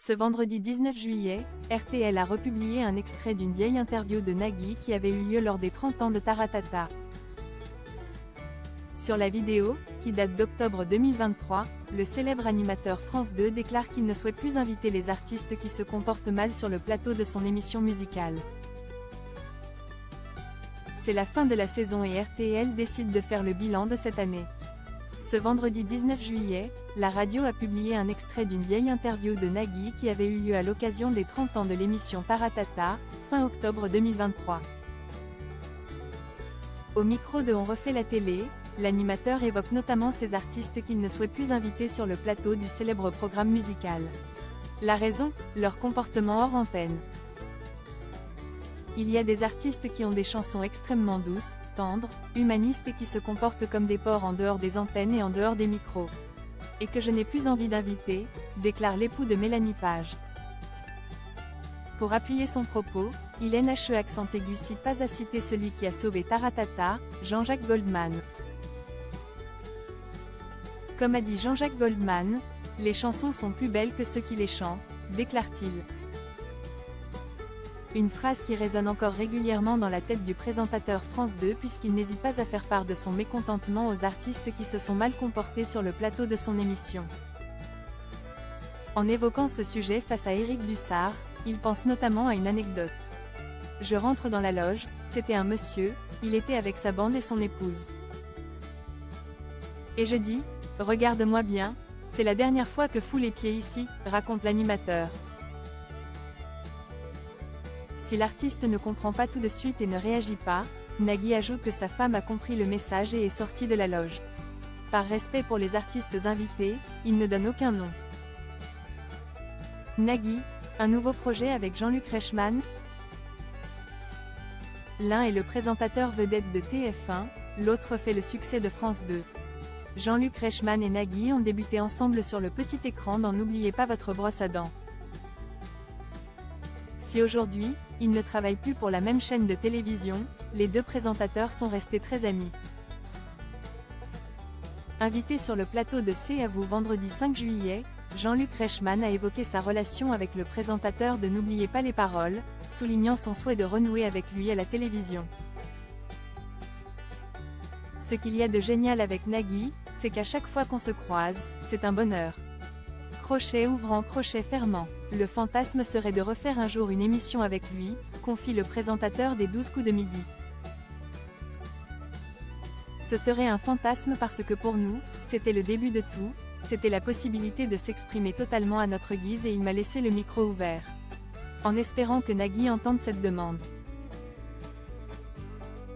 Ce vendredi 19 juillet, RTL a republié un extrait d'une vieille interview de Nagui qui avait eu lieu lors des 30 ans de Taratata. Sur la vidéo, qui date d'octobre 2023, le célèbre animateur France 2 déclare qu'il ne souhaite plus inviter les artistes qui se comportent mal sur le plateau de son émission musicale. C'est la fin de la saison et RTL décide de faire le bilan de cette année. Ce vendredi 19 juillet, la radio a publié un extrait d'une vieille interview de Nagui qui avait eu lieu à l'occasion des 30 ans de l'émission Taratata, fin octobre 2023. Au micro de On refait la télé, l'animateur évoque notamment ces artistes qu'il ne souhaite plus inviter sur le plateau du célèbre programme musical. La raison, leur comportement hors antenne. Il y a des artistes qui ont des chansons extrêmement douces, tendres, humanistes et qui se comportent comme des porcs en dehors des antennes et en dehors des micros. Et que je n'ai plus envie d'inviter, déclare l'époux de Mélanie Page. Pour appuyer son propos, il NHE accent aigu cite pas à citer celui qui a sauvé Taratata, Jean-Jacques Goldman. Comme a dit Jean-Jacques Goldman, les chansons sont plus belles que ceux qui les chantent, déclare-t-il. Une phrase qui résonne encore régulièrement dans la tête du présentateur France 2 puisqu'il n'hésite pas à faire part de son mécontentement aux artistes qui se sont mal comportés sur le plateau de son émission. En évoquant ce sujet face à Éric Dussart, il pense notamment à une anecdote. Je rentre dans la loge, c'était un monsieur, il était avec sa bande et son épouse. Et je dis, regarde-moi bien, c'est la dernière fois que fous les pieds ici, raconte l'animateur. Si l'artiste ne comprend pas tout de suite et ne réagit pas, Nagui ajoute que sa femme a compris le message et est sortie de la loge. Par respect pour les artistes invités, il ne donne aucun nom. Nagui, un nouveau projet avec Jean-Luc Reichmann. L'un est le présentateur vedette de TF1, l'autre fait le succès de France 2. Jean-Luc Reichmann et Nagui ont débuté ensemble sur le petit écran dans N'oubliez pas votre brosse à dents. Si aujourd'hui, ils ne travaillent plus pour la même chaîne de télévision, les deux présentateurs sont restés très amis. Invité sur le plateau de C'est à vous vendredi 5 juillet, Jean-Luc Reichmann a évoqué sa relation avec le présentateur de N'oubliez pas les paroles, soulignant son souhait de renouer avec lui à la télévision. Ce qu'il y a de génial avec Nagui, c'est qu'à chaque fois qu'on se croise, c'est un bonheur. Crochet ouvrant, crochet fermant. Le fantasme serait de refaire un jour une émission avec lui, confie le présentateur des 12 coups de midi. Ce serait un fantasme parce que pour nous, c'était le début de tout, c'était la possibilité de s'exprimer totalement à notre guise et il m'a laissé le micro ouvert. En espérant que Nagui entende cette demande.